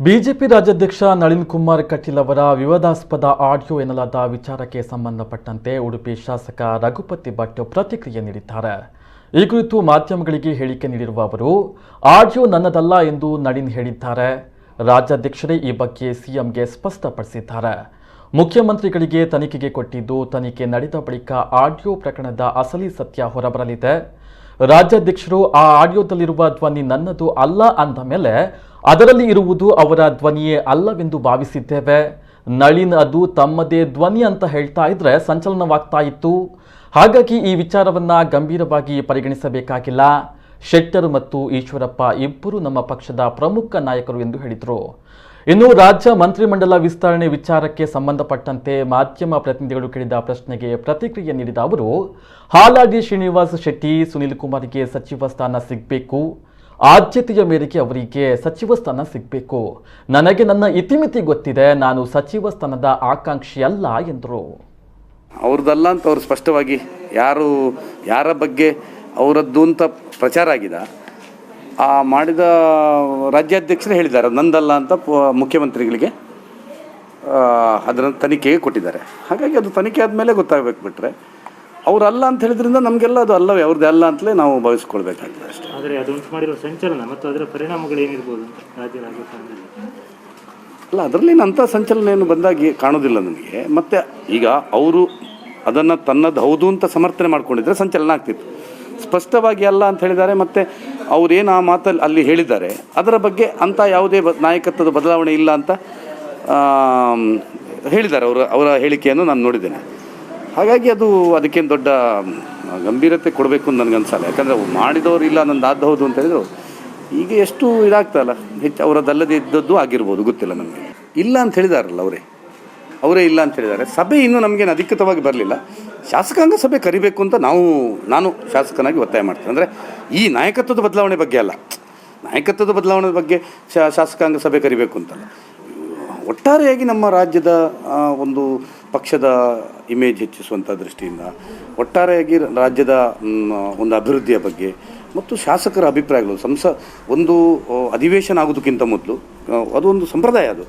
BJP ರಾಜ್ಯಾಧ್ಯಕ್ಷ ನಳಿನ್ ಕುಮಾರ್ ಕಟೀಲ್ ಅವರ ವಿವಾದಾಸ್ಪದ audio ಎನ್ನಲಾದ ವಿಚಾರಕ್ಕೆ ಸಂಬಂಧಪಟ್ಟಂತೆ ಉಡುಪಿ ಶಾಸಕ ರಘುಪತಿ ಭಟ್ ಪ್ರತಿಕ್ರಿಯೆ ನೀಡಿದ್ದಾರೆ. ಈ ಕುರಿತು ಮಾಧ್ಯಮಗಳಿಗೆ ಹೇಳಿಕೆ ನೀಡಿರುವ ಅವರು, ಆಡಿಯೋ ನನ್ನದಲ್ಲ ಎಂದು ನಳಿನ್ ಹೇಳಿದ್ದಾರೆ. ರಾಜ್ಯಾಧ್ಯಕ್ಷರೇ ಈ ಬಗ್ಗೆ ಸಿಎಂಗೆ ಸ್ಪಷ್ಟಪಡಿಸಿದ್ದಾರೆ. ಮುಖ್ಯಮಂತ್ರಿಗಳಿಗೆ ತನಿಖೆಗೆ ಕೊಟ್ಟಿದ್ದು, ತನಿಖೆ ನಡೆದ ಬಳಿಕ ಆಡಿಯೋ ಪ್ರಕರಣದ ಅಸಲಿ ಸತ್ಯ ಹೊರಬರಲಿದೆ. ರಾಜ್ಯಾಧ್ಯಕ್ಷರು ಆ ಆಡಿಯೋದಲ್ಲಿರುವ ಧ್ವನಿ ನನ್ನದು ಅಲ್ಲ ಅಂದ ಮೇಲೆ ಅದರಲ್ಲಿ ಇರುವುದು ಅವರ ಧ್ವನಿಯೇ ಅಲ್ಲವೆಂದು ಭಾವಿಸಿದ್ದೇವೆ. ನಳಿನ್ ಅದು ತಮ್ಮದೇ ಧ್ವನಿ ಅಂತ ಹೇಳ್ತಾ ಇದ್ರೆ ಸಂಚಲನವಾಗ್ತಾ ಇತ್ತು. ಹಾಗಾಗಿ ಈ ವಿಚಾರವನ್ನ ಗಂಭೀರವಾಗಿ ಪರಿಗಣಿಸಬೇಕಾಗಿಲ್ಲ. ಶೆಟ್ಟರ್ ಮತ್ತು ಈಶ್ವರಪ್ಪ ಇಬ್ಬರು ನಮ್ಮ ಪಕ್ಷದ ಪ್ರಮುಖ ನಾಯಕರು ಎಂದು ಹೇಳಿದರು. ಇನ್ನು ರಾಜ್ಯ ಮಂತ್ರಿಮಂಡಲ ವಿಸ್ತರಣೆ ವಿಚಾರಕ್ಕೆ ಸಂಬಂಧಪಟ್ಟಂತೆ ಮಾಧ್ಯಮ ಪ್ರತಿನಿಧಿಗಳು ಕೇಳಿದ ಪ್ರಶ್ನೆಗೆ ಪ್ರತಿಕ್ರಿಯೆ ನೀಡಿದ ಅವರು, ಹಾಲಾಡಿ ಶ್ರೀನಿವಾಸ್ ಶೆಟ್ಟಿ, ಸುನಿಲ್ ಕುಮಾರ್ಗೆ ಸಚಿವ ಸ್ಥಾನ ಸಿಗಬೇಕು. ಆದ್ಯತೆಯ ಮೇರೆಗೆ ಅವರಿಗೆ ಸಚಿವ ಸ್ಥಾನ ಸಿಗಬೇಕು. ನನಗೆ ನನ್ನ ಇತಿಮಿತಿ ಗೊತ್ತಿದೆ. ನಾನು ಸಚಿವ ಸ್ಥಾನದ ಆಕಾಂಕ್ಷಿಯಲ್ಲ ಎಂದರು. ಅವ್ರದ್ದಲ್ಲ ಅಂತ ಅವ್ರು ಸ್ಪಷ್ಟವಾಗಿ ಯಾರ ಬಗ್ಗೆ ಅವರದ್ದು ಅಂತ ಪ್ರಚಾರ ಆಗಿದೆ. ಆ ಮಾಡಿದ ರಾಜ್ಯಾಧ್ಯಕ್ಷರೇ ಹೇಳಿದ್ದಾರೆ, ನಂದಲ್ಲ ಅಂತ ಮುಖ್ಯಮಂತ್ರಿಗಳಿಗೆ ಅದನ್ನು ತನಿಖೆಗೆ ಕೊಟ್ಟಿದ್ದಾರೆ. ಹಾಗಾಗಿ ಅದು ತನಿಖೆ ಆದಮೇಲೆ ಗೊತ್ತಾಗಬೇಕು. ಬಿಟ್ಟರೆ ಅವರಲ್ಲ ಅಂತ ಹೇಳಿದ್ರಿಂದ ನಮಗೆಲ್ಲ ಅದು ಅಲ್ಲವೇ, ಅವ್ರದ್ದೇ ಅಲ್ಲ ಅಂತಲೇ ನಾವು ಭಾವಿಸ್ಕೊಳ್ಬೇಕಾಗ್ತದೆ ಅಷ್ಟೇ. ಆದರೆ ಅದು ಉಂಟು ಮಾಡಿರುವ ಸಂಚಲನ ಮತ್ತು ಅದರ ಪರಿಣಾಮಗಳು ಏನಿರ್ಬೋದು ರಾಜ್ಯ ರಾಜಕಾರಣದಲ್ಲಿ? ಅಲ್ಲ, ಅದರಲ್ಲಿ ಅಂಥ ಸಂಚಲನ ಏನು ಬಂದಾಗಿ ಕಾಣೋದಿಲ್ಲ ನನಗೆ. ಮತ್ತು ಈಗ ಅವರು ಅದನ್ನು ತನ್ನದು ಹೌದು ಅಂತ ಸಮರ್ಥನೆ ಮಾಡ್ಕೊಂಡಿದ್ರೆ ಸಂಚಲನ ಆಗ್ತಿತ್ತು. ಸ್ಪಷ್ಟವಾಗಿ ಅಲ್ಲ ಅಂತ ಹೇಳಿದ್ದಾರೆ. ಮತ್ತು ಅವರೇನು ಆ ಮಾತಲ್ಲಿ ಅಲ್ಲಿ ಹೇಳಿದ್ದಾರೆ ಅದರ ಬಗ್ಗೆ ಅಂಥ ಯಾವುದೇ ನಾಯಕತ್ವದ ಬದಲಾವಣೆ ಇಲ್ಲ ಅಂತ ಹೇಳಿದ್ದಾರೆ. ಅವರ ಹೇಳಿಕೆಯನ್ನು ನಾನು ನೋಡಿದ್ದೇನೆ. ಹಾಗಾಗಿ ಅದಕ್ಕೇನು ದೊಡ್ಡ ಗಂಭೀರತೆ ಕೊಡಬೇಕು ಅಂತ ನನಗನ್ಸಲ್ಲ. ಯಾಕಂದರೆ ಮಾಡಿದವರು ಇಲ್ಲ ನಂದು ಆದ ಹೌದು ಅಂತ ಹೇಳಿದರು. ಈಗ ಎಷ್ಟು ಇದಾಗ್ತಲ್ಲ, ಹೆಚ್ಚು ಅವರದ್ದಲ್ಲದೆ ಇದ್ದದ್ದು ಆಗಿರ್ಬೋದು, ಗೊತ್ತಿಲ್ಲ ನಮಗೆ. ಇಲ್ಲ ಅಂತ ಹೇಳಿದಾರಲ್ಲ ಅವರೇ ಇಲ್ಲ ಅಂತ ಹೇಳಿದ್ದಾರೆ. ಸಭೆ ಇನ್ನೂ ನಮಗೇನು ಅಧಿಕೃತವಾಗಿ ಬರಲಿಲ್ಲ. ಶಾಸಕಾಂಗ ಸಭೆ ಕರಿಬೇಕು ಅಂತ ನಾನು ಶಾಸಕನಾಗಿ ಒತ್ತಾಯ ಮಾಡ್ತೇನೆ. ಅಂದರೆ ಈ ನಾಯಕತ್ವದ ಬದಲಾವಣೆ ಬಗ್ಗೆ ಅಲ್ಲ, ನಾಯಕತ್ವದ ಬದಲಾವಣೆ ಬಗ್ಗೆ ಶಾಸಕಾಂಗ ಸಭೆ ಕರಿಬೇಕು ಅಂತಲ್ಲ. ಒಟ್ಟಾರೆಯಾಗಿ ನಮ್ಮ ರಾಜ್ಯದ ಒಂದು ಪಕ್ಷದ ಇಮೇಜ್ ಹೆಚ್ಚಿಸುವಂಥ ದೃಷ್ಟಿಯಿಂದ, ಒಟ್ಟಾರೆಯಾಗಿ ರಾಜ್ಯದ ಒಂದು ಅಭಿವೃದ್ಧಿಯ ಬಗ್ಗೆ ಮತ್ತು ಶಾಸಕರ ಅಭಿಪ್ರಾಯಗಳು ಒಂದು ಅಧಿವೇಶನ ಆಗೋದಕ್ಕಿಂತ ಮೊದಲು ಅದೊಂದು ಸಂಪ್ರದಾಯ. ಅದು